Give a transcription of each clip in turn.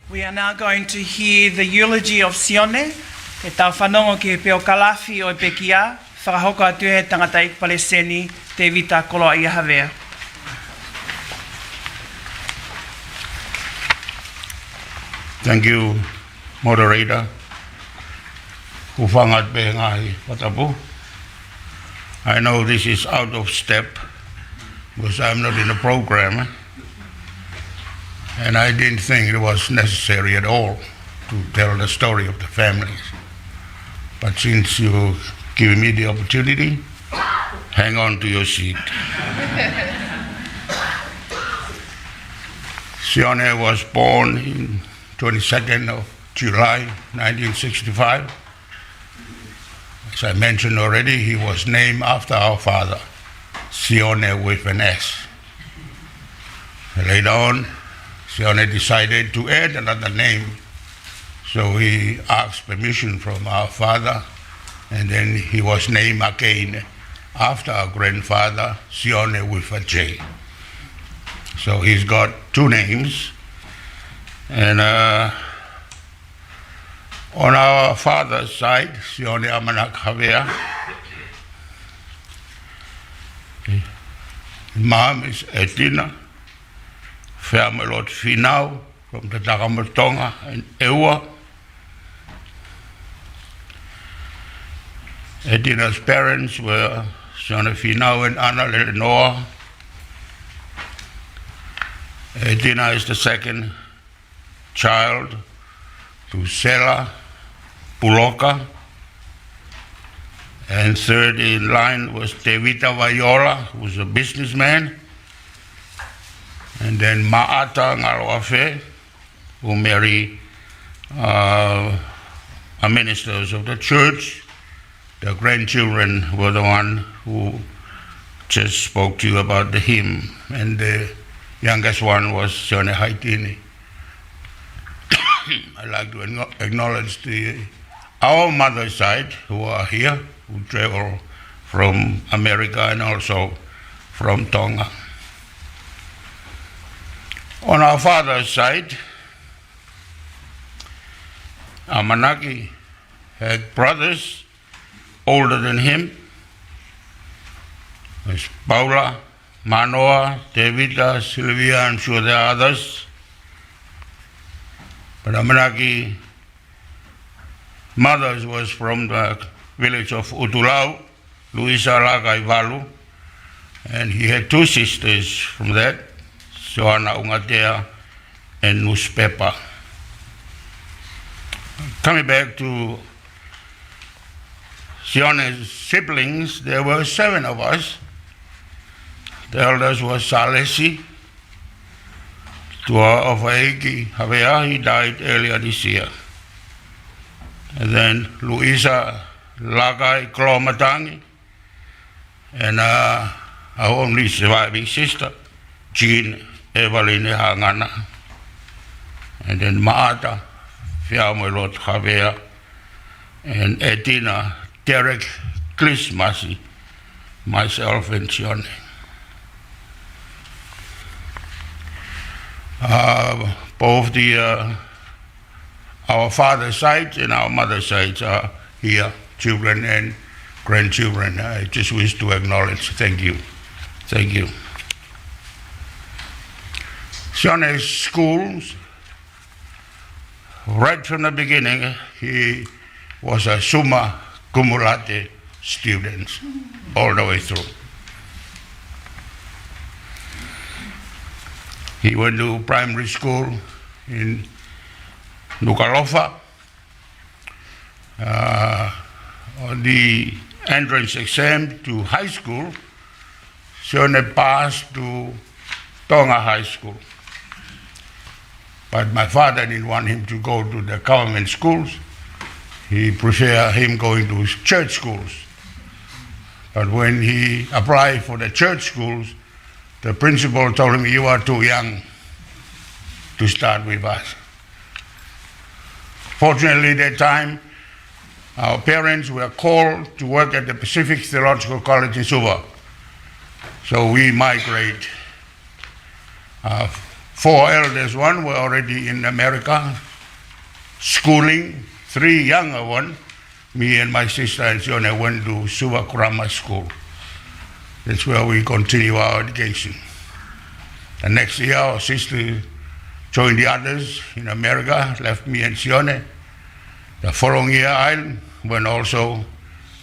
We are now going to hear the eulogy of Jione, e tau whanongo ki he Biography o Pekia, whakahoko atu he tangata i Paleseni, Tevita Havea. Thank you, moderator. Kufangat be ngai patapu. I know this is out of step because I'm not in the program. And I didn't think it was necessary at all to tell the story of the families. But since you give me the opportunity, hang on to your seat. Jione was born in 22nd of July 1965. As I mentioned already, he was named after our father, Jione with an S. Later on, Jione decided to add another name, so he asked permission from our father, and then he was named again after our grandfather, Jione with a J. So he's got two names, and on our father's side, Jione Havea, his mom is Edina Havea Finau from the Tagamatonga and Ewa. Edina's parents were Jione Finau and Anna Eleanor. Edina is the second child to Sela Puloka, and third in line was Tevita Havea, who was a businessman, and then Ma'ata Ngaroafe, who married ministers of the church. The grandchildren were the one who just spoke to you about the hymn, and the youngest one was Jione Haitini. I'd like to acknowledge our mother's side who are here, who travel from America and also from Tonga. On our father's side, Amanaki had brothers older than him. There's Paula, Manoa, Tevita, Sylvia, I'm sure there are others. But Amanaki mother was from the village of Utulau, Luisa Lagai Valu, and he had two sisters from that, Joana Ungatea and Nuspepa. Coming back to Jione's siblings, there were 7 of us. The eldest was Salesi, Tua of Havea, he died earlier this year. And then Luisa Lagai Klomatangi, and our only surviving sister, Jean Evelyn Hangana. And then Maata Fiamelot Havea, and Edina Derek Klismasi, myself and Jione. Both our father's side and our mother's side are here, children and grandchildren. I just wish to acknowledge. Thank you. Thank you. Jione's schools, right from the beginning, he was a summa cum laude student all the way through. He went to primary school in Nuku'alofa. On the entrance exam to high school, Jione passed to Tonga High School. But my father didn't want him to go to the government schools. He preferred him going to church schools. But when he applied for the church schools, the principal told him, "You are too young to start with us." Fortunately, at that time, our parents were called to work at the Pacific Theological College in Suva. So we migrate 4 elders one were already in America, schooling. 3 younger one, me and my sister and Jione, went to Suvakurama School. That's where we continue our education. The next year, our sister joined the others in America, left me and Jione. The following year, I went also,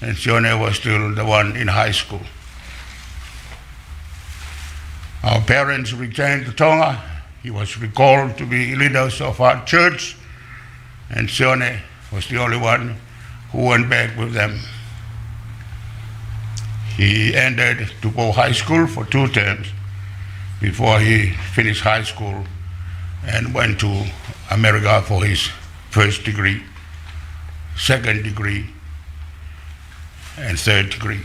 and Jione was still the one in high school. Our parents returned to Tonga. He was recalled to be leaders of our church, and Jione was the only one who went back with them. He entered Tupo High School for 2 terms before he finished high school and went to America for his first degree, second degree, and third degree.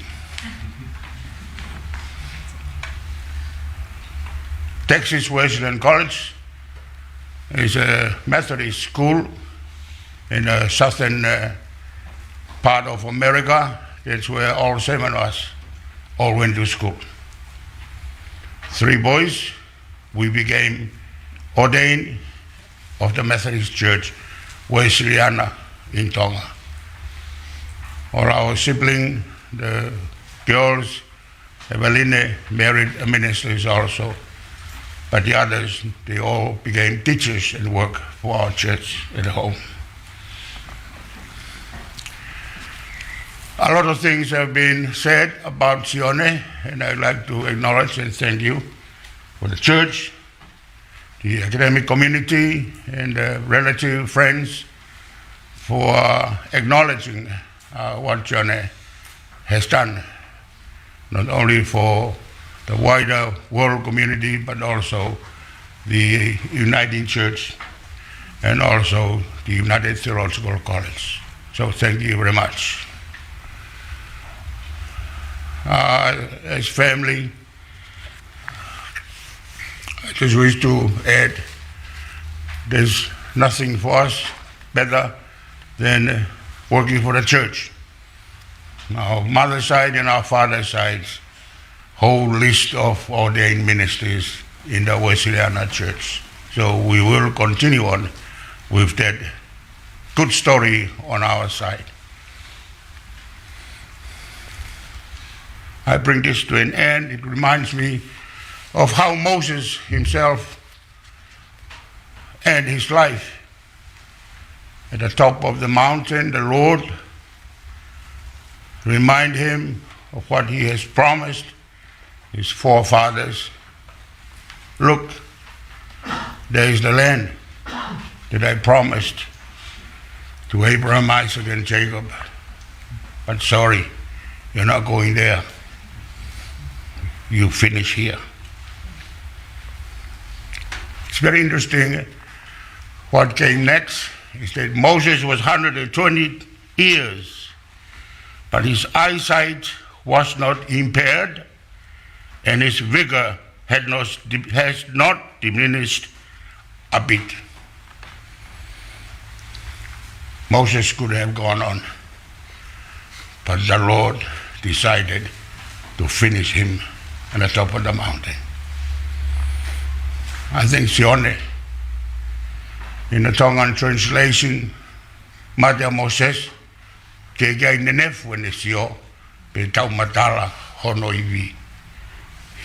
Texas Wesleyan College is a Methodist school in the southern part of America. That's where all 7 of us all went to school. 3 boys, we became ordained of the Methodist Church, Wesleyana in Tonga. All our siblings, the girls, Eveline married ministers also. But the others, they all became teachers and worked for our church at home. A lot of things have been said about Jione, and I'd like to acknowledge and thank you for the church, the academic community, and the relative friends for acknowledging what Jione has done, not only for the wider world community, but also the Uniting Church and also the United Theological College. So thank you very much. As family, I just wish to add, there's nothing for us better than working for the church. Our mother's side and our father's side, whole list of ordained ministers in the Wesleyana Church. So we will continue on with that good story on our side. I bring this to an end. It reminds me of how Moses himself and his life at the top of the mountain, the Lord remind him of what he has promised his forefathers. Look, there is the land that I promised to Abraham, Isaac, and Jacob. But sorry, you're not going there. You finish here. It's very interesting. What came next is that Moses was 120 years, but his eyesight was not impaired, and his vigor has not diminished a bit. Moses could have gone on, but the Lord decided to finish him at the top of the mountain. I think Jione, in the Tongan translation, Mata Moses, ke gai nenef when sio, pe tau matala hono iwi.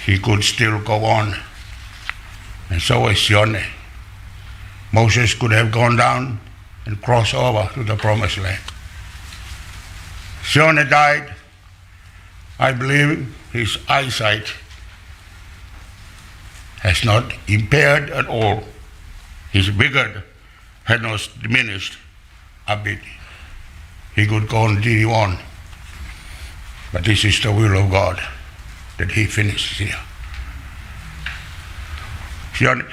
He could still go on. And so is Jione. Moses could have gone down and crossed over to the promised land. Jione died. I believe his eyesight has not impaired at all. His vigor had not diminished a bit. He could continue on. But this is the will of God, that he finishes here. Jione,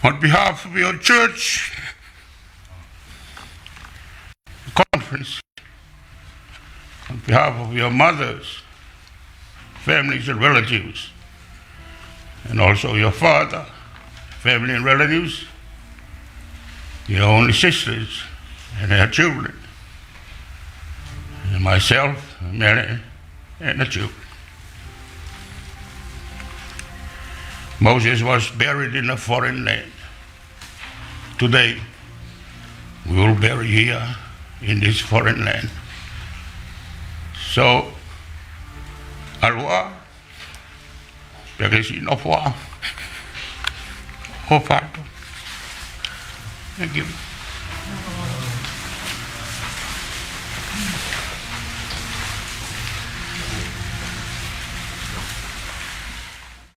on behalf of your church conference, on behalf of your mothers, families and relatives, and also your father, family and relatives, your only sisters and their children, and myself, Mary, and the children. Moses was buried in a foreign land. Today, we will bury here in this foreign land. So, alwa, peresin of wa, Thank you.